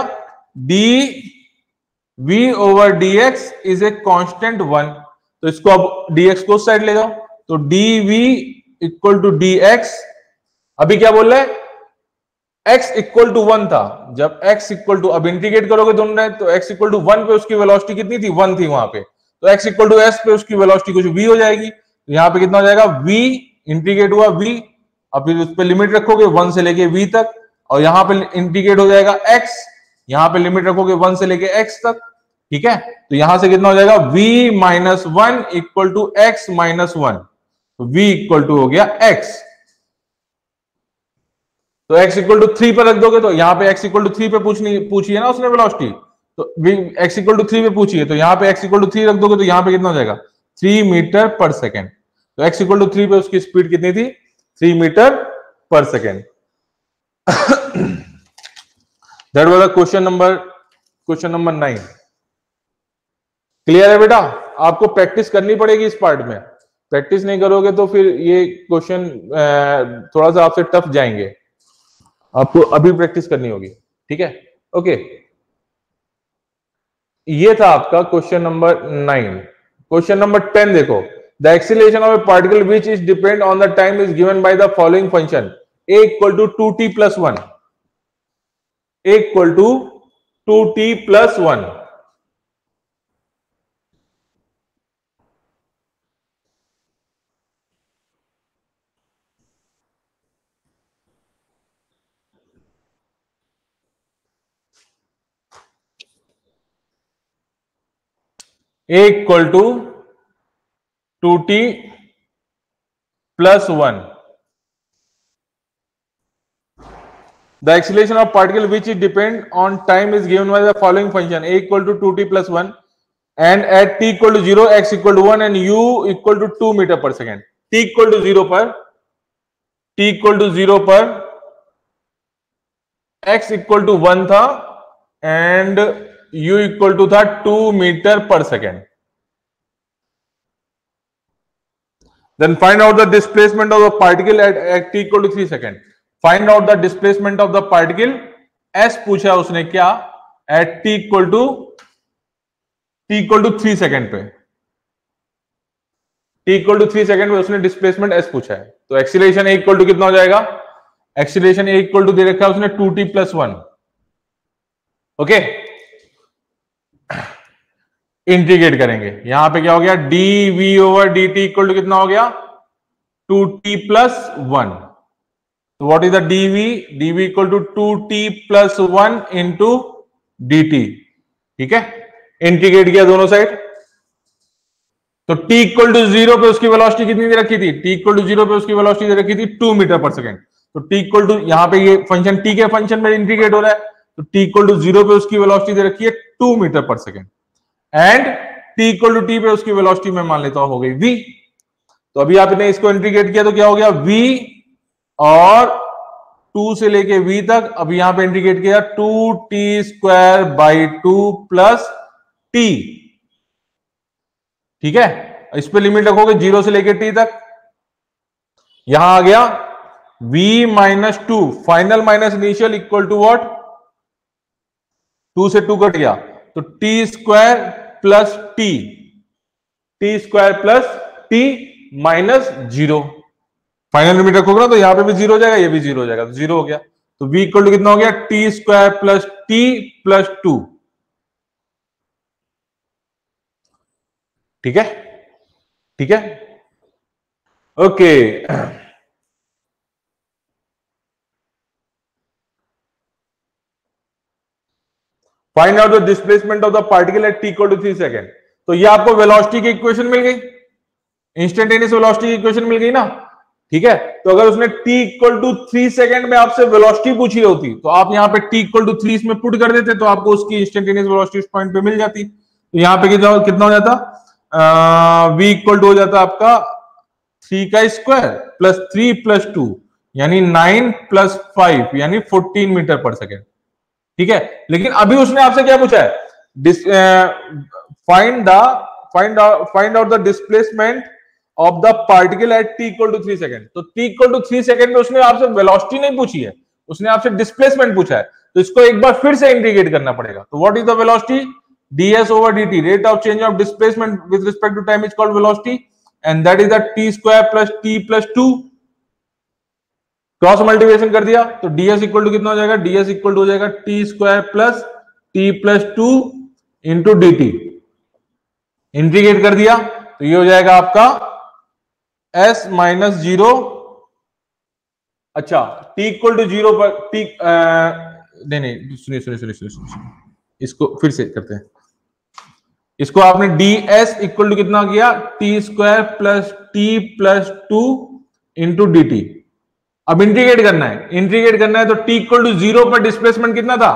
dv over dx is a constant 1, तो इसको अब dx को उस साइड ले जाओ, तो dv इक्वल टू dx, अभी क्या बोल रहा है, x इक्वल टू 1 था, जब x इक्वल टू, अब इंटीग्रेट करोगे दोनों ने, तो x इक्वल टू 1 पे उसकी वेलोसिटी कितनी थी, 1 थी वहां पे, तो x इक्वल टू s पे उसकी वेलोसिटी कुछ v हो जाएगी, तो यहाँ पे कितना हो जाएगा, v इंटीग्रेट हुआ v, अब फिर उस पे लिमिट रखोगे 1 से लेके v तक, और यहाँ पे इंटीग्रेट हो जाएगा x, यहाँ पे लिमिट रखोगे 1 से लेके x तक, ठीक है, तो यहां से कितना हो जाएगा, v minus 1 equal to x minus 1, तो v इक्वल टू हो गया x, तो x इक्वल टू 3 पर रख दोगे, तो यहाँ पे x इक्वल टू 3 पे पूछी है ना उसने वेलोसिटी, तो x इक्वल टू 3 पे पूछी है, तो यहाँ पे x इक्वल टू 3 रख दोगे, तो यहाँ पे कितना हो जाएगा, 3 मीटर पर सेकेंड, तो x इक्वल टू 3 पे उसकी स्पीड कितनी थी, 3 metre per second. That was the question number 9। Clear है बेटा, आपको प्रैक्टिस करनी पड़ेगी इस पार्ट में, प्रैक्टिस नहीं करोगे तो फिर ये क्वेश्चन थोड़ा सा आपसे टफ जाएंगे, आपको अभी प्रैक्टिस करनी होगी, ठीक है, ओके। ये था आपका क्वेश्चन नंबर 9। क्वेश्चन नंबर 10 देखो, the acceleration of a particle which is depend on the time is given by the following function, a equal to 2t plus 1, a equal to 2t plus 1, a equal to 2t plus 1, the acceleration of particle which is depend on time is given by the following function, a equal to 2t plus 1 and at t equal to 0 x equal to 1 and u equal to 2 meter per second। t equal to 0 पर x equal to 1 था and u equal to था 2 meter per second। Then find out the displacement of the particle at t equal to 3 second। Find out the displacement of the particle, s पूछा उसने क्या, at t equal to 3 second पे, t इक्वल टू 3 सेकेंड पे उसने डिस्प्लेसमेंट s पूछा है, तो एक्सीलरेशन a इक्वल टू कितना हो जाएगा, एक्सीलरेशन a इक्वल टू दे रखा है उसने 2t प्लस 1, ओके। इंटीग्रेट करेंगे, यहां पे क्या हो गया, dv over dt equal to कितना हो गया, 2t प्लस 1, तो what is the dv, dv equal to 2t plus 1 into dt, ठीक है, इंटीग्रेट किया दोनों साइड, तो t इक्वल टू 0 पे उसकी वेलोसिटी कितनी दे रखी थी, t इक्वल टू 0 पे उसकी वेलोसिटी दे रखी थी 2 मीटर पर सेकेंड, तो t इक्वल टू, यहां पे ये फंक्शन t के फंक्शन में इंटीग्रेट हो रहा है, तो t इक्वल टू 0 पे उसकी वेलोसिटी दे रखी है 2 metre per second and t equal to t पे उसकी वेलोसिटी मैं मान लेता हूं हो गई v, तो अभी आपने इसको इंटीग्रेट किया तो क्या हो गया, v और 2 से लेके v तक, अब यहां पे इंटीग्रेट किया 2t square by 2 plus t, ठीक है, इस पे लिमिट रखोगे 0 से लेके t तक, यहां आ गया v minus 2 final minus initial equal to what, 2 से 2 कट गया, तो t square plus t square plus t minus 0, final limit रखोगे ना तो यहां पे भी 0 हो जाएगा, ये भी 0 हो जाएगा, तो 0 हो गया, तो v इक्वल टू कितना हो गया, t square plus t plus 2, ठीक है, ठीक है, okay. Find out the displacement of the particle at t equal to 3 second, तो ये आपको वेलोसिटी की इक्वेशन मिल गई, इंस्टेंटेनियस वेलोसिटी की इक्वेशन मिल गई ना, ठीक है, तो अगर उसने t इक्वल टू 3 सेकेंड में आपसे वेलोसिटी पूछी होती तो आप यहाँ पे t इक्वल टू 3 इसमें पुट कर देते, तो आपको उसकी इंस्टेंटेनियस वेलोसिटी उस पॉइंट पे मिल जाती, तो यहाँ पे कितना हो जाता, v इक्वल टू हो जाता आपका 3 का स्क्वायर प्लस 3 प्लस 2 यानी 9 प्लस 5 यानी 14 मीटर पर सेकेंड, ठीक है। लेकिन अभी उसने आपसे क्या पूछा है, find the find out the displacement of the particle at t equal to 3 second. तो t इक्वल टू 3 सेकंड में उसने आपसे वेलोसिटी नहीं पूछी है, उसने आपसे डिस्प्लेसमेंट पूछा है, तो इसको एक बार फिर से इंटीग्रेट करना पड़ेगा। तो what is the velocity? ds over dt, rate of change of displacement with respect to time is called velocity, and that is the t square plus t plus 2। Cross multiplication कर दिया तो ds इक्वल टू कितना हो जाएगा? ds इक्वल टू हो जाएगा t square plus t plus 2 into dt। Integrate कर दिया तो ये हो जाएगा आपका s माइनस 0। अच्छा, t इक्वल टू 0 पर t नहीं सुनिए सुनिए सुनिए सुनिए, इसको फिर से करते हैं। इसको आपने ds इक्वल टू कितना किया? t square plus t plus 2 into dt। अब इंटीग्रेट करना है, इंटीग्रेट करना है तो t इक्वल टू 0 पर डिस्प्लेसमेंट कितना था?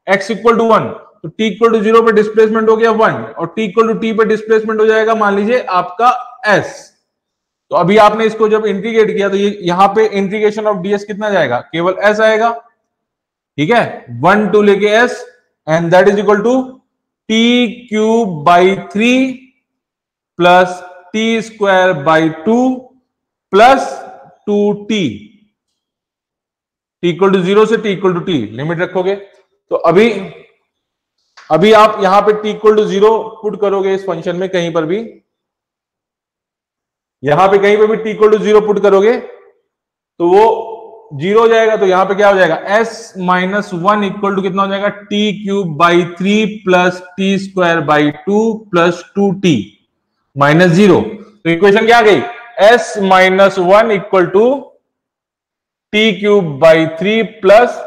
x इक्वल टू 1, तो t इक्वल टू 0 पर डिस्प्लेसमेंट हो गया 1, और t इक्वल टू t पर डिस्प्लेसमेंट हो जाएगा मान लीजिए आपका s। तो अभी आपने इसको जब इंटीग्रेट किया तो ये यहां पे इंटीग्रेशन ऑफ ds कितना जाएगा? केवल s आएगा, ठीक है, 1 2 लेके s, and that is equal to t cube by 3 plus t square by 2 plus 2t। t equal to 0 से t equal to t limit रखोगे तो अभी आप यहां पे t इक्वल टू 0 पुट करोगे इस फंक्शन में, कहीं पर भी यहां पे कहीं पे भी t इक्वल टू 0 पुट करोगे तो वो 0 हो जाएगा। तो यहां पे क्या हो जाएगा? s माइनस 1 इक्वल टू कितना हो जाएगा? t cube by 3 plus t square by 2 plus 2t minus 0। तो इक्वेशन क्या आ गई? s minus 1 equal to t cube by 3 plus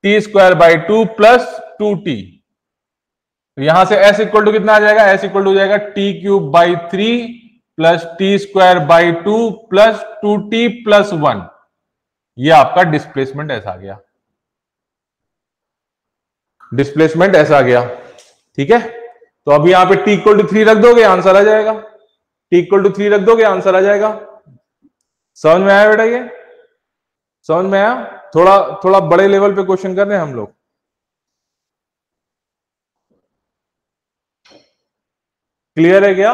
t square by 2 plus 2t। तो यहां से s इक्वल टू कितना आ जाएगा? s इक्वल टू हो जाएगा t cube by 3 plus t square by 2 plus 2t plus 1। ये आपका डिस्प्लेसमेंट ऐसा आ गया, डिस्प्लेसमेंट ऐसा आ गया, ठीक है। तो अभी यहां पे t इक्वल टू 3 रख दोगे, आंसर आ जाएगा। t इक्वल टू 3 रख दोगे, आंसर आ जाएगा। समझ में आया बेटा? ये समझ में आया? थोड़ा थोड़ा बड़े लेवल पे क्वेश्चन कर रहे हैं हम लोग। क्लियर है क्या?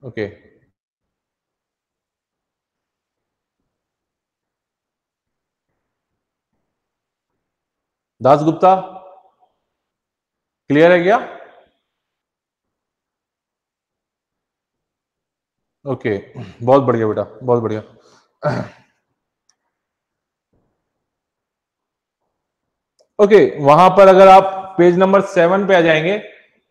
ओके, दास गुप्ता क्लियर है क्या? ओके, बहुत बढ़िया बेटा, बहुत बढ़िया। ओके, वहां पर अगर आप पेज नंबर 7 पे आ जाएंगे,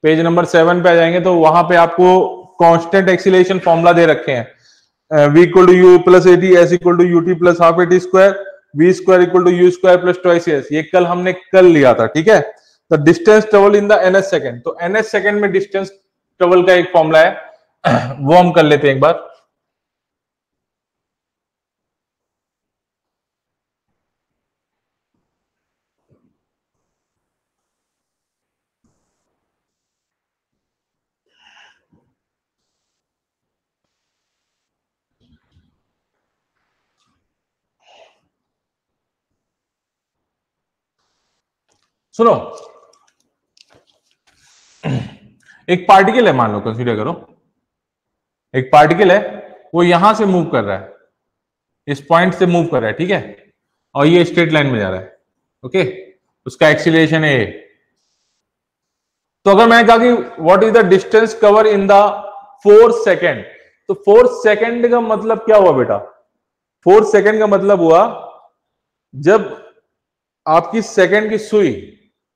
पेज नंबर 7 पे आ जाएंगे तो वहां पे आपको कांस्टेंट एक्सीलरेशन फॉर्मूला दे रखे हैं। v equal to U plus A T, S equal to U T plus half A T square, V square equal to U square plus twice S. ये कल हमने लिया था, ठीक है। तो distance travel in the ns second, तो ns सेकंड में डिस्टेंस ट्रेवल का एक फॉर्मूला है, वो हम कर लेते हैं एक बार। सुनो, एक पार्टिकल है, मान लो, कंसीडर करो एक पार्टिकल है, वो यहां से मूव कर रहा है, इस पॉइंट से मूव कर रहा है, ठीक है, और ये स्ट्रेट लाइन में जा रहा है, ओके, उसका एक्सीलरेशन है। तो अगर मैंने कहा कि what is the distance cover in the 4 second, तो 4 सेकेंड का मतलब क्या हुआ बेटा? 4 सेकेंड का मतलब हुआ जब आपकी सेकेंड की सुई,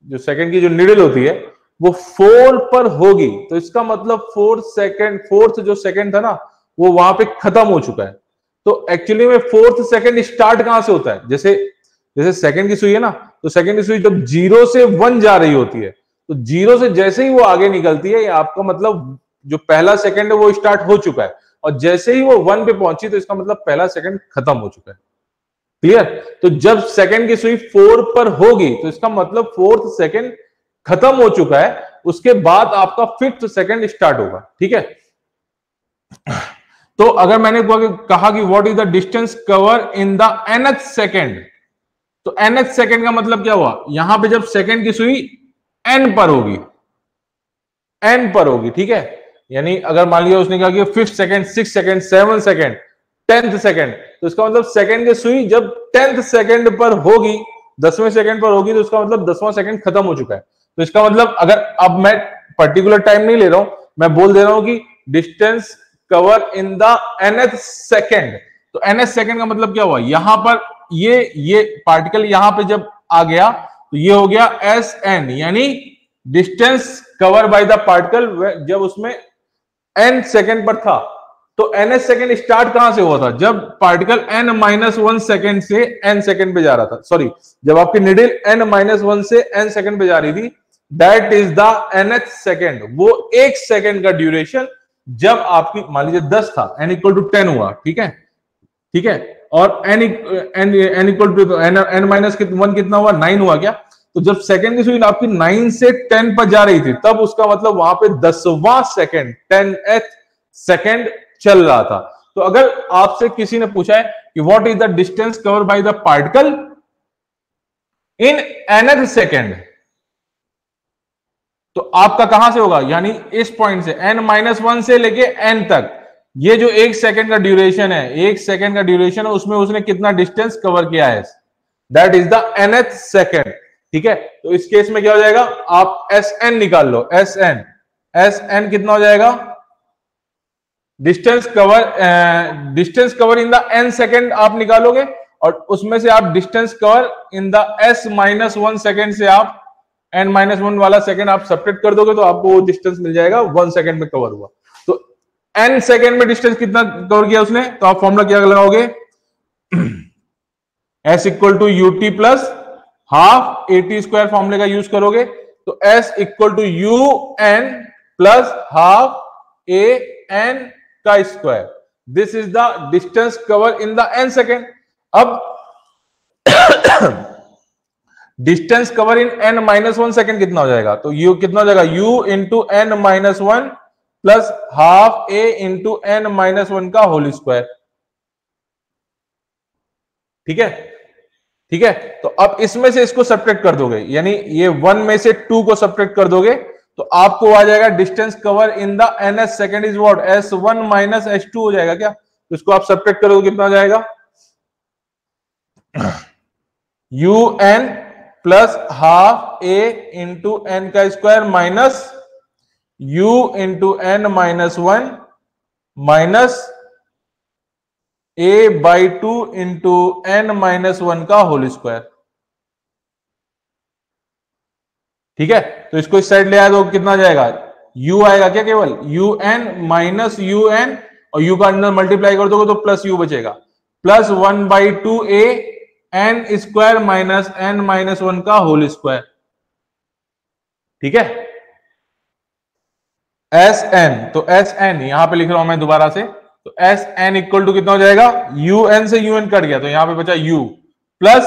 जो सेकेंड की जो निडल होती है, वो 4 पर होगी, तो इसका मतलब 4th जो सेकेंड था ना, वो वहां पे खत्म हो चुका है। तो एक्चुअली में 4th सेकेंड स्टार्ट कहां से होता है? जैसे सेकेंड की सुई है ना, तो सेकेंड की सुई जब 0 से 1 जा रही होती है, तो 0 से जैसे ही वो आगे निकलती है, आपका मतलब जो पहला सेकेंड है वो स्टार्ट हो चुका है, और जैसे ही वो 1 पे पहुंची तो इसका मतलब पहला सेकेंड खत्म हो चुका है। क्लियर? तो जब सेकंड की सुई 4 पर होगी तो इसका मतलब 4th सेकंड खत्म हो चुका है, उसके बाद आपका 5th सेकंड स्टार्ट होगा, ठीक है। तो अगर मैंने कहा कि what is the distance cover in the nth second, तो nth सेकंड का मतलब क्या हुआ, यहां पे जब सेकंड की सुई n पर होगी, n पर होगी, ठीक है, यानी अगर मान लिया उसने कहा कि 5th second, 6th second, 7th second, 10th second, तो इसका मतलब सेकंड की सुई जब 10th सेकंड पर होगी, 10वें सेकंड पर होगी, तो इसका मतलब 10वां सेकंड खत्म हो चुका है। तो इसका मतलब अगर अब मैं पर्टिकुलर टाइम नहीं ले रहा हूं, मैं बोल दे रहा हूं कि distance cover in the nth second. तो nth सेकंड का मतलब क्या हुआ, यहां पर ये पार्टिकल यहां पे जब आ गया तो ये हो गया एस एन, यानी distance cover by the particle जब उसमें n सेकंड पर था। तो nth सेकंड स्टार्ट कहां से हुआ था, जब पार्टिकल n-1 सेकंड से n सेकंड पे जा रहा था, सॉरी, जब आपकी निडिल n-1 से n सेकंड पे जा रही थी, that is the nth second. वो एक सेकंड का ड्यूरेशन जब आपकी मान लीजिए 10 था, n इक्वल टू 10 हुआ, ठीक है, ठीक है, और n इक्वल टू n-1 कितना हुआ, 9 हुआ क्या, तो जब सेकंड की सुई आपकी 9 से 10 पर जा रही थी, तब उसका मतलब वहां पे 10वां सेकंड, 10th सेकंड चल रहा था। तो अगर आपसे किसी ने पूछा है कि what is the distance cover by the particle in nth second, तो आपका कहां से होगा, यानी इस पॉइंट से n-1 से लेके n तक, ये जो एक सेकंड का ड्यूरेशन है, एक सेकंड का ड्यूरेशन है, उसमें उसने कितना डिस्टेंस कवर किया है, that is the nth second, ठीक है। तो इस केस में क्या हो जाएगा, आप Sn निकाल लो, Sn कितना हो जाएगा, distance cover in the n second आप निकालोगे, और उसमें से आप distance cover in the s-1 second से आप n-1 वाला सेकंड आप सब्ट्रैक्ट कर दोगे, तो आपको वो डिस्टेंस मिल जाएगा 1 सेकंड में कवर हुआ। तो n सेकंड में डिस्टेंस कितना कवर किया उसने, तो आप फॉर्मूला क्या लगाओगे, s equal to U T plus half A T square फॉर्मूले का यूज करोगे, तो s equal to u n plus half a n का square, this is the distance cover in the n second. अब distance cover in n-1 second कितना हो जाएगा, तो u कितना हो जाएगा, u into n-1 plus half a into n-1 का होल स्क्वायर, ठीक है, ठीक है। तो अब इसमें से इसको सब्ट्रैक्ट कर दोगे, यानी ये 1 में से 2 को सब्ट्रैक्ट कर दोगे, तो आपको आ जाएगा distance cover in the nth second is what, s1 minus s2 हो जाएगा क्या, तो इसको आप सब्ट्रैक्ट करोगे कितना हो जाएगा, un plus half a into n का square minus u into n-1 minus a/2 into n-1 का होल स्क्वायर, ठीक है। तो इसको इस साइड ले आया तो कितना जाएगा, u आएगा क्या, केवल un माइनस un, और u का अंदर मल्टीप्लाई कर दोगे तो प्लस u बचेगा, plus 1/2 a n square minus n-1 का होल स्क्वायर, ठीक है। एस एन, तो एस एन यहां पे लिख रहा हूं मैं दोबारा से, तो एस एन इक्वल टू कितना हो जाएगा, यू एन से यू एन कट गया, तो यहां पे बचा u प्लस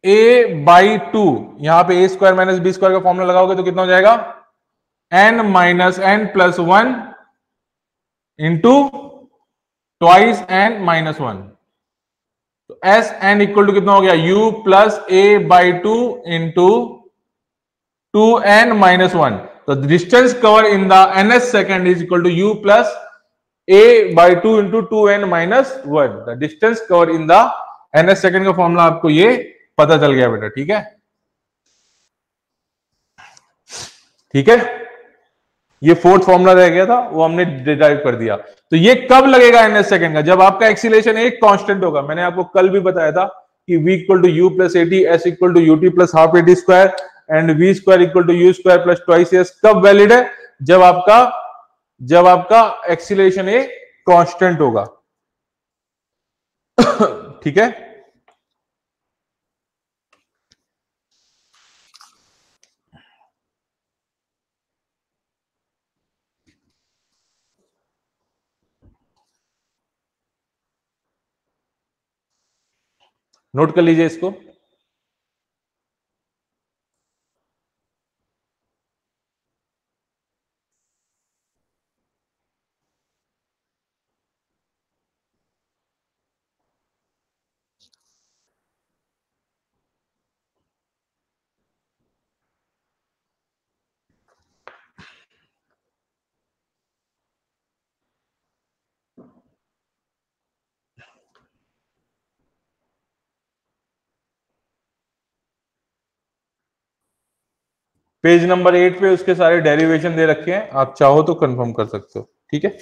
a/2, यहां पे a square minus B square का फॉर्मूला लगाओगे तो कितना हो जाएगा, n minus N plus 1 into twice n-1, तो एस एन इक्वल टू कितना हो गया, u plus a/2 into 2n-1, तो distance cover in the nth second is equal to u plus a/2 into 2n-1, the distance cover in the nth second का फॉर्मूला आपको ये पता चल गया बेटा, ठीक है, ठीक है। ये फोर्थ फॉर्मूला रह गया था, वो हमने डिराइव कर दिया। तो ये कब लगेगा nth सेकंड का, जब आपका एक्सीलरेशन एक कांस्टेंट होगा। मैंने आपको कल भी बताया था कि v equal to U plus A T, S equal to U T plus half A T square and V square equal to U square plus twice S कब वैलिड है, जब आपका एक्सीलरेशन एक कांस्टेंट होगा, ठीक है। नोट कर लीजिए इसको। पेज नंबर 8 पे उसके सारे डेरिवेशन दे रखे हैं, आप चाहो तो कंफर्म कर सकते हो, ठीक है।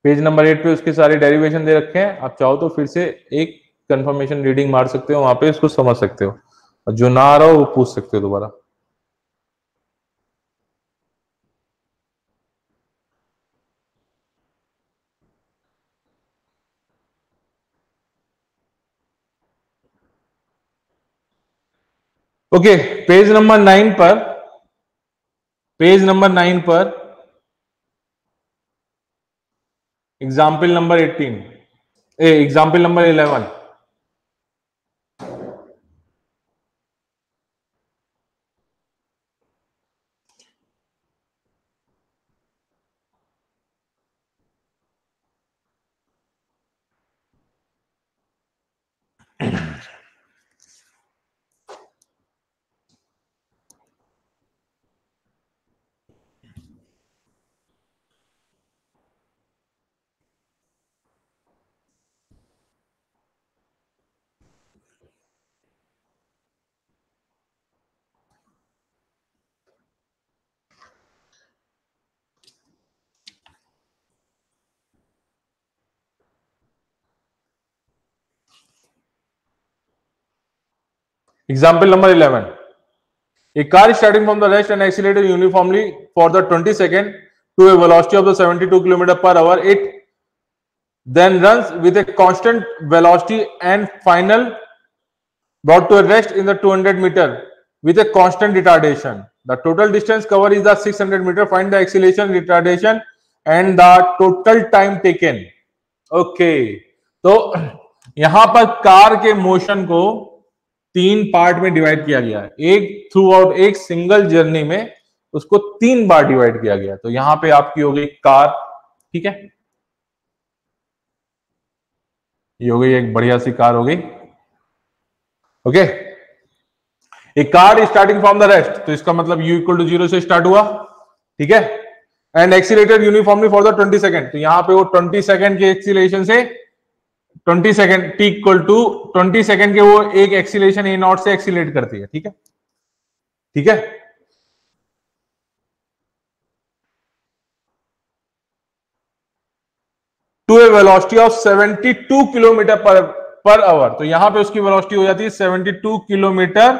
पेज नंबर 8 पे उसके सारे डेरिवेशन दे रखे हैं, आप चाहो तो फिर से एक कंफर्मेशन रीडिंग मार सकते हो, वहां पे इसको समझ सकते हो, और जो ना आ रहा हो वो पूछ सकते हो दोबारा। ओके, पेज नंबर 9 पर, पेज नंबर 9 पर example number 18, example number 11। Example number 11. A car is starting from the rest and accelerated uniformly for the 20 second to a velocity of the 72 km per hour. It then runs with a constant velocity and final brought to a rest in the 200 meter with a constant retardation. The total distance covered is the 600 meter. Find the acceleration, retardation and the total time taken. Okay, तो यहां पर कार के मोशन को 3 पार्ट में डिवाइड किया गया है। एक थ्रू आउट एक सिंगल जर्नी में उसको 3 बार डिवाइड किया गया। तो यहां पे आपकी हो गई कार, ठीक है, ये हो गई एक बढ़िया सी कार हो गई। ओके, एक car starting from the rest, तो इसका मतलब u इक्वल टू 0 से स्टार्ट हुआ, ठीक है, and accelerated uniformly for the 20 second. तो यहां पे वो 20 सेकंड के एक्सीलरेशन से 20 second t equal to 20 second के वो एक एक्सीलरेशन ए नॉट से एक्सीलरेट करती है, ठीक है, ठीक है। To a velocity of 72 kilometre per hour, तो यहां पे उसकी वेलोसिटी हो जाती है 72 किलोमीटर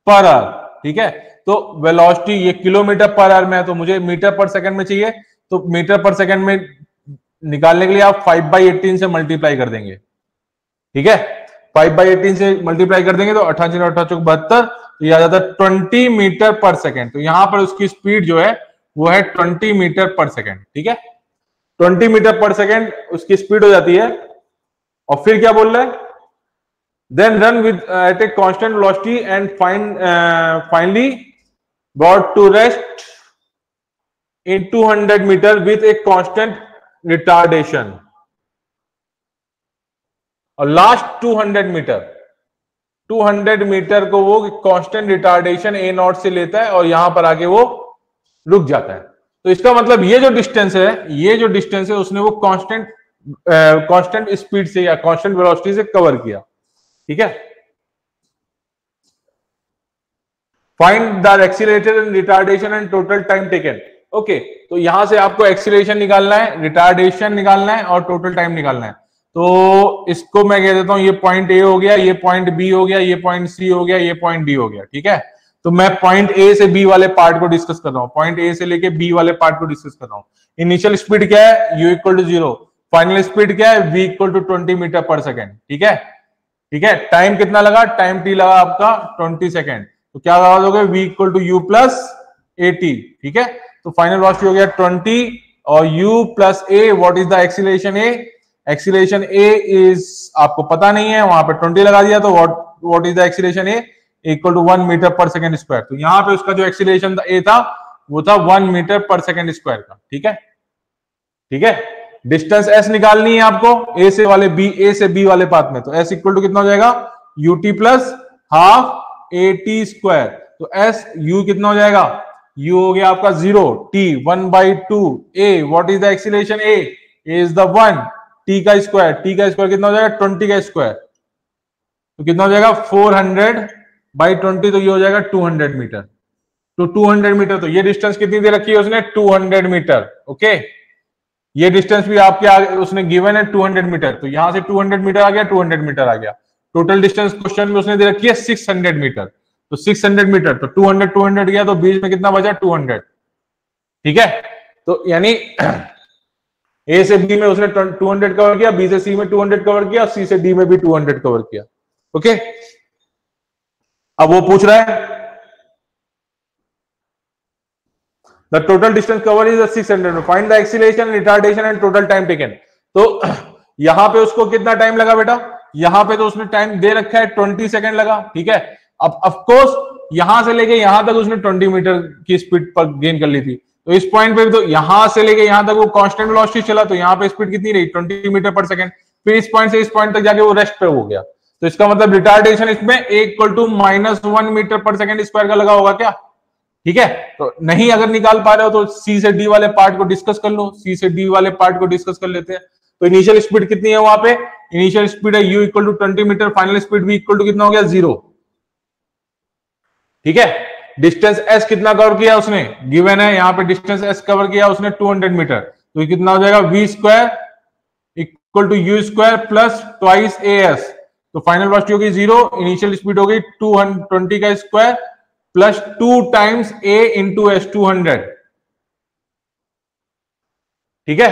पर आवर, ठीक है। तो वेलोसिटी ये किलोमीटर पर आवर में है, तो मुझे मीटर पर सेकंड में चाहिए, तो मीटर पर सेकंड में निकालने के लिए आप 5/18 से मल्टीप्लाई कर देंगे, ठीक है, 5/18 से मल्टीप्लाई कर देंगे तो 88 और 88 72, तो यह आ जाता है 20 मीटर पर सेकंड। तो यहां पर उसकी स्पीड जो है वो है 20 मीटर पर सेकंड, ठीक है, 20 मीटर पर सेकंड उसकी स्पीड हो जाती है। और फिर क्या बोल रहा है, then run with at a constant velocity and finally brought to rest in 200 metre with a constant retardation. और लास्ट 200 मीटर को वो कांस्टेंट रिटार्डेशन ए नॉट से लेता है और यहां पर आके वो रुक जाता है। तो इसका मतलब ये जो डिस्टेंस है उसने वो कांस्टेंट स्पीड से या कांस्टेंट वेलोसिटी से कवर किया, ठीक है। Find the acceleration and retardation and total time taken. Okay, तो यहां से आपको एक्सीलरेशन निकालना है, रिटार्डेशन निकालना है और टोटल टाइम निकालना है। तो इसको मैं कह देता हूं ये पॉइंट ए हो गया, ये पॉइंट बी हो गया, ये पॉइंट सी हो गया, ये पॉइंट डी हो गया, ठीक है। तो मैं पॉइंट ए से बी वाले पार्ट को डिस्कस कर रहा हूं, पॉइंट ए से लेके बी वाले पार्ट को डिस्कस कर रहा हूं। इनिशियल स्पीड क्या है, u equal to 0, final speed क्या है, v equal to 20 metre per second, ठीक है, ठीक है। टाइम कितना लगा, टाइम t लगा आपका 20 सेकेंड, तो क्या लगा दोगे, v equal to u plus at, ठीक है। तो फाइनल वेलोसिटी हो गया 20 और u plus a, what is the acceleration a, acceleration a is आपको पता नहीं है, वहां पर 20 लगा दिया, तो what is the acceleration a equal to 1 metre per second square. तो यहां पे उसका जो एक्सीलरेशन ए था वो था 1 मीटर पर सेकंड स्क्वायर का, ठीक है, ठीक है। डिस्टेंस s निकालनी है आपको ए से बी वाले पाथ में, तो s इक्वल टू कितना हो जाएगा, ut plus half at square. तो s u कितना हो जाएगा, u हो गया आपका 0, t 1/2, a what is the acceleration a is the 1, t का स्क्वायर कितना हो जाएगा 20 का स्क्वायर, तो कितना हो जाएगा 400/20, तो ये हो जाएगा 200 मीटर। तो 200 मीटर, तो ये डिस्टेंस कितनी दे रखी है उसने 200 मीटर। ओके, ये डिस्टेंस भी आपके आगे उसने गिवन है 200 मीटर, तो यहां से 200 मीटर आ गया, 200 मीटर आ गया। टोटल डिस्टेंस क्वेश्चन में उसने दे रखी है 600 मीटर, तो 600 मीटर, तो 200 गया, तो बीच में कितना बचा 200। ठीक है, तो यानी ए से बी में उसने 200 कवर किया, बी से सी में 200 कवर किया, सी से डी में भी 200 कवर किया। ओके, अब वो पूछ रहा है the total distance covered is 600, find the acceleration, retardation and total time taken। तो यहां पे उसको कितना टाइम लगा बेटा, यहां पे तो उसने टाइम दे रखा है 20 सेकंड लगा। ठीक है, अब ऑफ कोर्स यहां से लेके यहां तक उसने 20 मीटर की स्पीड पर गेन कर ली थी, तो इस पॉइंट पे भी तो यहां से लेके यहां तक वो कांस्टेंट वेलोसिटी चला, तो यहां पे स्पीड कितनी रही 20 मीटर पर सेकंड, फिर इस पॉइंट से इस पॉइंट तक जाके वो रेस्ट पे हो गया, तो इसका मतलब रिटार्डेशन इसमें -1 मीटर पर सेकंड स्क्वायर का लगा होगा क्या। ठीक है, तो नहीं अगर निकाल पा रहे हो तो सी से डी वाले पार्ट को डिस्कस कर लो, सी से डी वाले पार्ट को डिस्कस कर लेते हैं। तो इनिशियल स्पीड कितनी है वहां पे, इनिशियल स्पीड है u = 20 metre, final speed v = कितना हो गया 0। ठीक है, डिस्टेंस s कितना कवर किया उसने, गिवन है यहां पे डिस्टेंस s कवर किया उसने 200 मीटर, तो कितना हो जाएगा v² = u² plus twice as, तो फाइनल वेलोसिटी होगी 0, इनिशियल स्पीड होगी 220 का square plus 2 times a into s 200। ठीक है,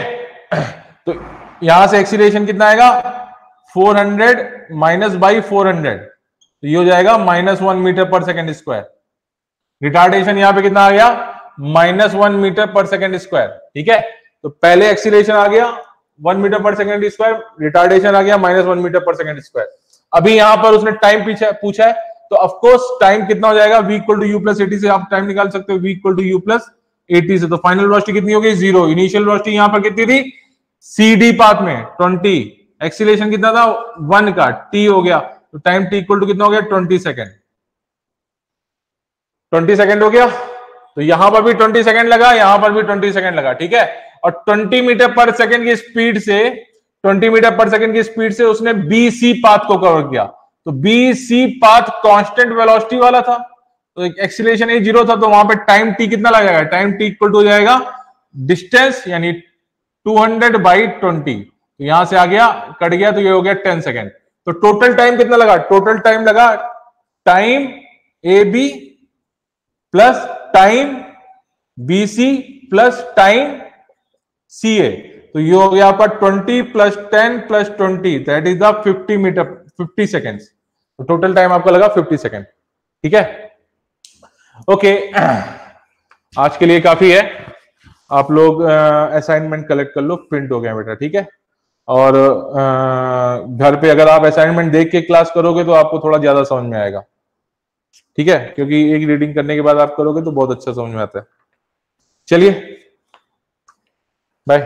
तो यहां से एक्सीलरेशन कितना आएगा 400 माइनस बाई 400, तो ये हो जाएगा -1 metre per second square. Retardation यहां पे कितना आ गया -1 मीटर पर सेकंड स्क्वायर। ठीक है, तो पहले एक्सीलरेशन आ गया 1 metre per second square, retardation आ गया -1 मीटर पर सेकंड स्क्वायर। अभी यहां पर उसने टाइम पूछा है, तो ऑफ कोर्स टाइम कितना हो जाएगा v = u + 80 से आप टाइम निकाल सकते हो, v = u + 80 से, तो फाइनल वेलोसिटी कितनी हो गई 0, इनिशियल वेलोसिटी यहां पर कितनी थी cd पाथ में 20, एक्सीलरेशन कितना था 1 का, t हो गया, तो टाइम t = कितना हो गया 20 सेकंड, 20 सेकंड हो गया, तो यहां पर भी 20 सेकंड लगा, यहां पर भी 20 सेकंड लगा। ठीक है, और 20 मीटर पर सेकंड की स्पीड से 20 मीटर पर सेकंड की स्पीड से उसने BC पाथ को कवर किया, तो BC पाथ कांस्टेंट वेलोसिटी वाला था, तो एक्सीलरेशन ही 0 था, तो वहां पे टाइम t कितना लगेगा, टाइम t = हो जाएगा डिस्टेंस यानी 200/20, तो यहां से आ गया कट गया, तो ये हो गया 10 सेकंड। तो टोटल टाइम कितना लगा, टोटल टाइम लगा time AB plus time BC plus time CA, तो ये हो गया आपका 20 + 10 + 20, दैट इज द 50 सेकेंड्स, तो टोटल टाइम आपका लगा 50 सेकेंड। ठीक है, ओके, आज के लिए काफी है, आप लोग असाइनमेंट कलेक्ट कर लो, प्रिंट हो गया बेटा। ठीक है, और घर पे अगर आप असाइनमेंट देख के क्लास करोगे तो आपको थोड़ा ज्यादा समझ में आएगा। ठीक है, क्योंकि एक रीडिंग करने के बाद आप करोगे तो बहुत अच्छा समझ में आता है। चलिए, बाय।